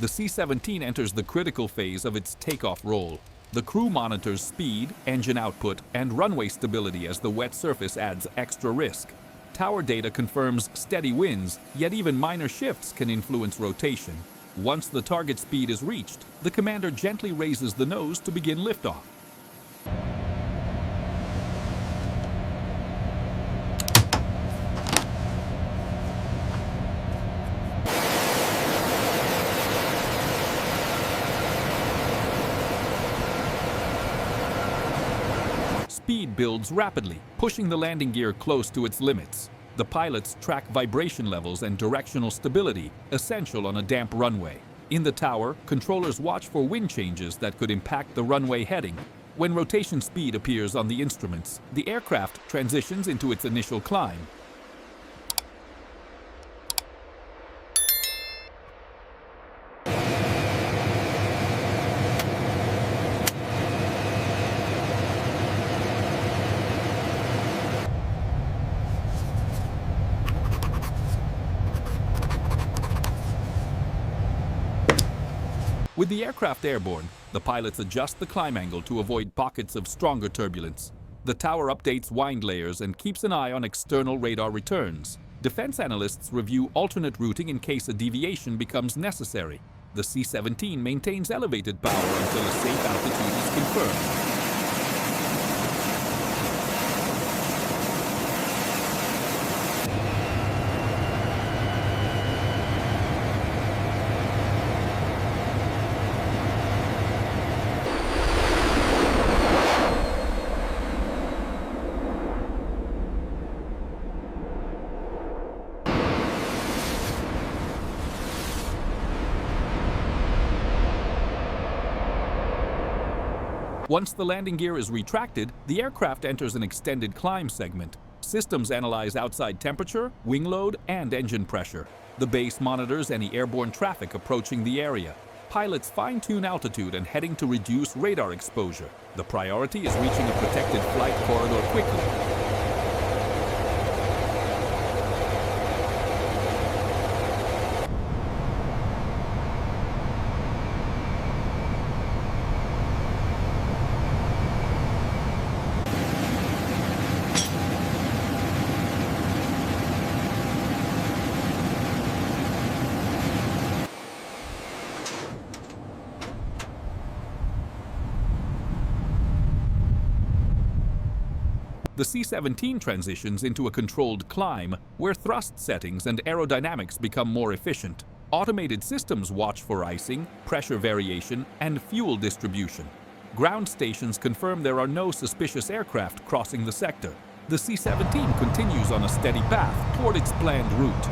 The C-17 enters the critical phase of its takeoff role. The crew monitors speed, engine output, and runway stability as the wet surface adds extra risk. Tower data confirms steady winds, yet even minor shifts can influence rotation. Once the target speed is reached, the commander gently raises the nose to begin liftoff. Speed builds rapidly, pushing the landing gear close to its limits. The pilots track vibration levels and directional stability, essential on a damp runway. In the tower, controllers watch for wind changes that could impact the runway heading. When rotation speed appears on the instruments, the aircraft transitions into its initial climb. With the aircraft airborne, the pilots adjust the climb angle to avoid pockets of stronger turbulence. The tower updates wind layers and keeps an eye on external radar returns. Defense analysts review alternate routing in case a deviation becomes necessary. The C-17 maintains elevated power until a safe altitude is confirmed. Once the landing gear is retracted, the aircraft enters an extended climb segment. Systems analyze outside temperature, wing load, and engine pressure. The base monitors any airborne traffic approaching the area. Pilots fine-tune altitude and heading to reduce radar exposure. The priority is reaching a protected flight corridor quickly. The C-17 transitions into a controlled climb where thrust settings and aerodynamics become more efficient. Automated systems watch for icing, pressure variation, and fuel distribution. Ground stations confirm there are no suspicious aircraft crossing the sector. The C-17 continues on a steady path toward its planned route.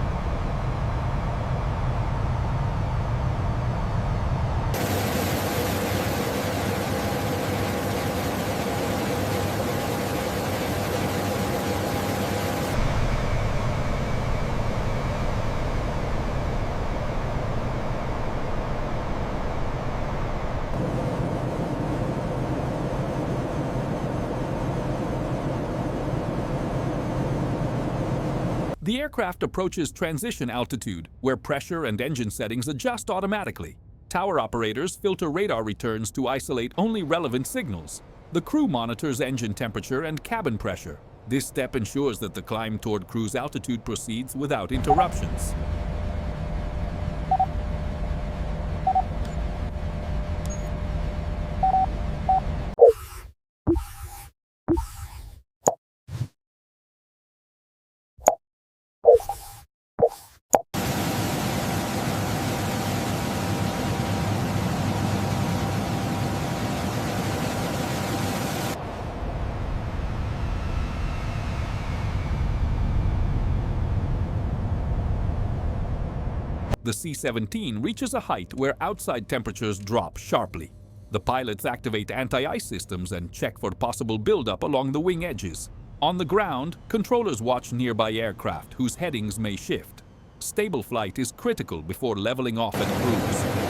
The aircraft approaches transition altitude, where pressure and engine settings adjust automatically. Tower operators filter radar returns to isolate only relevant signals. The crew monitors engine temperature and cabin pressure. This step ensures that the climb toward cruise altitude proceeds without interruptions. The C-17 reaches a height where outside temperatures drop sharply. The pilots activate anti-ice systems and check for possible buildup along the wing edges. On the ground, controllers watch nearby aircraft whose headings may shift. Stable flight is critical before leveling off and cruise.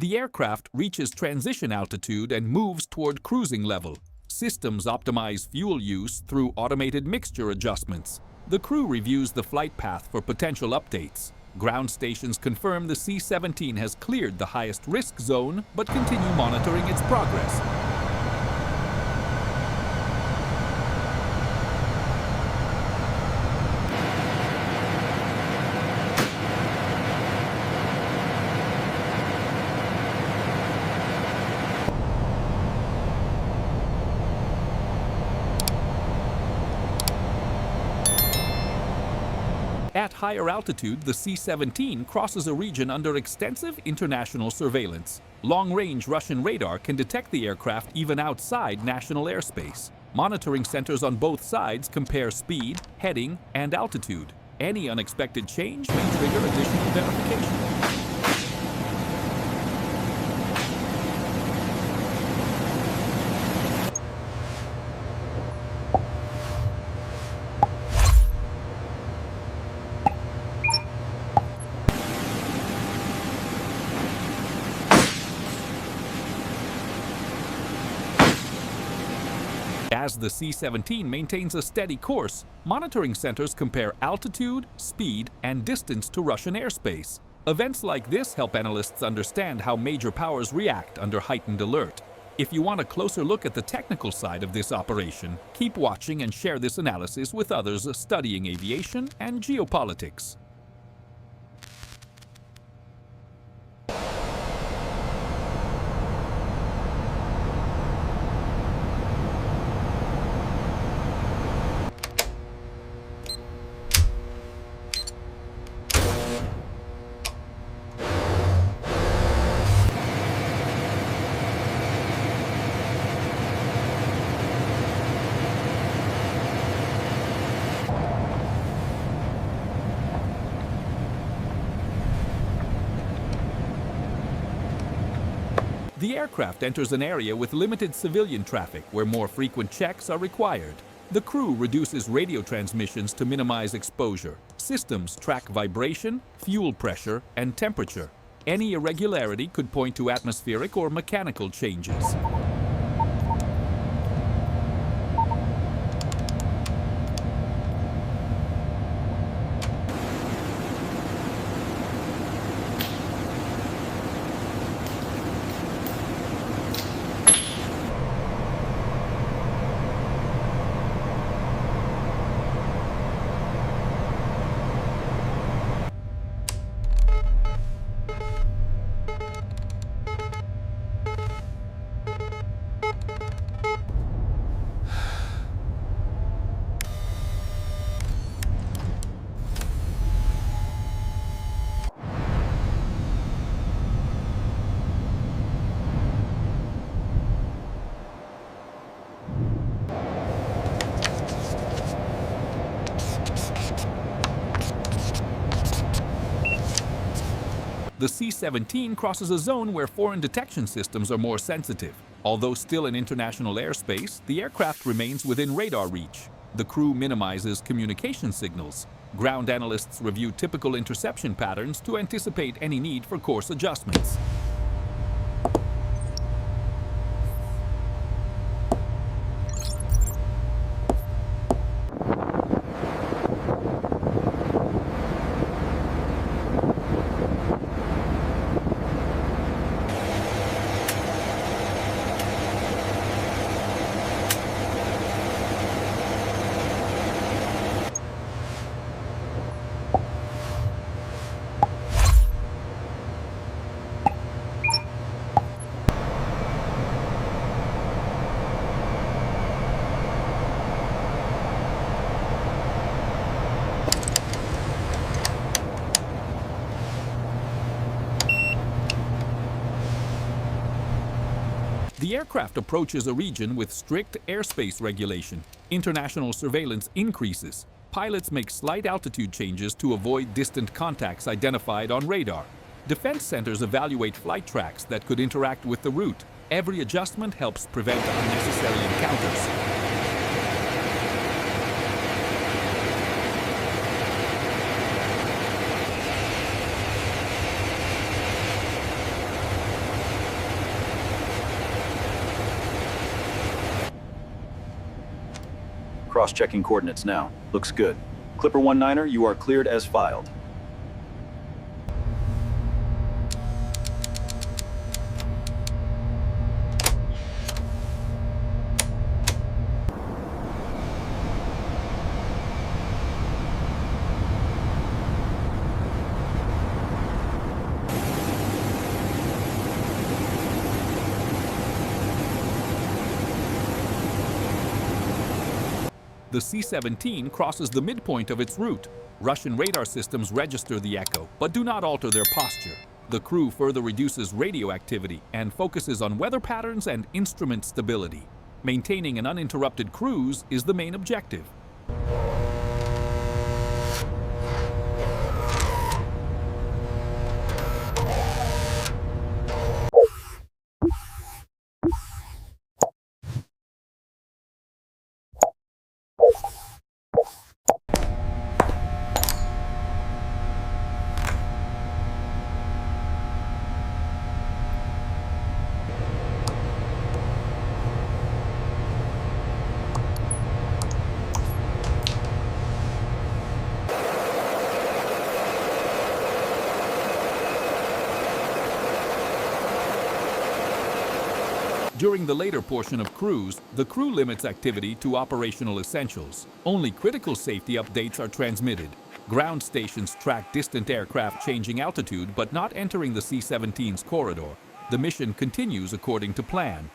The aircraft reaches transition altitude and moves toward cruising level. Systems optimize fuel use through automated mixture adjustments. The crew reviews the flight path for potential updates. Ground stations confirm the C-17 has cleared the highest risk zone, but continue monitoring its progress. At higher altitude, the C-17 crosses a region under extensive international surveillance. Long-range Russian radar can detect the aircraft even outside national airspace. Monitoring centers on both sides compare speed, heading, and altitude. Any unexpected change may trigger additional verification. As the C-17 maintains a steady course, monitoring centers compare altitude, speed, and distance to Russian airspace. Events like this help analysts understand how major powers react under heightened alert. If you want a closer look at the technical side of this operation, keep watching and share this analysis with others studying aviation and geopolitics. The aircraft enters an area with limited civilian traffic where more frequent checks are required. The crew reduces radio transmissions to minimize exposure. Systems track vibration, fuel pressure, and temperature. Any irregularity could point to atmospheric or mechanical changes. The C-17 crosses a zone where foreign detection systems are more sensitive. Although still in international airspace, the aircraft remains within radar reach. The crew minimizes communication signals. Ground analysts review typical interception patterns to anticipate any need for course adjustments. The aircraft approaches a region with strict airspace regulation. International surveillance increases. Pilots make slight altitude changes to avoid distant contacts identified on radar. Defense centers evaluate flight tracks that could interact with the route. Every adjustment helps prevent unnecessary encounters. cross-checking coordinates now. Looks good. Clipper 19er, you are cleared as filed. The C-17 crosses the midpoint of its route. Russian radar systems register the echo, but do not alter their posture. The crew further reduces radio activity and focuses on weather patterns and instrument stability. Maintaining an uninterrupted cruise is the main objective. During the later portion of cruise, the crew limits activity to operational essentials. Only critical safety updates are transmitted. Ground stations track distant aircraft changing altitude but not entering the C-17's corridor. The mission continues according to plan.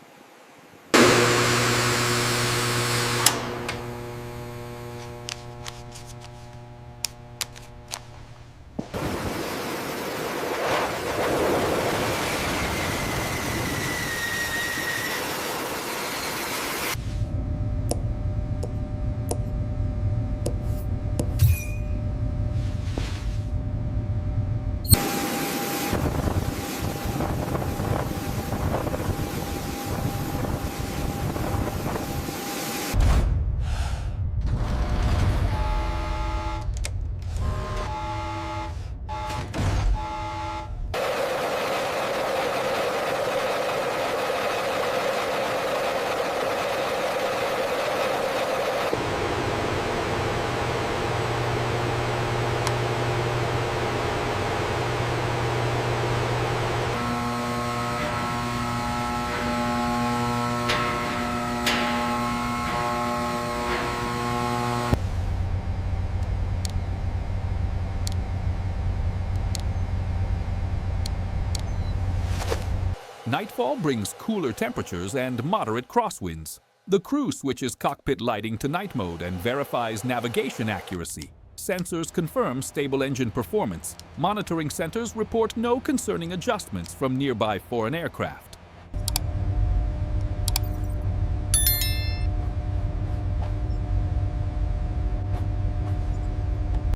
Nightfall brings cooler temperatures and moderate crosswinds. The crew switches cockpit lighting to night mode and verifies navigation accuracy. Sensors confirm stable engine performance. Monitoring centers report no concerning adjustments from nearby foreign aircraft.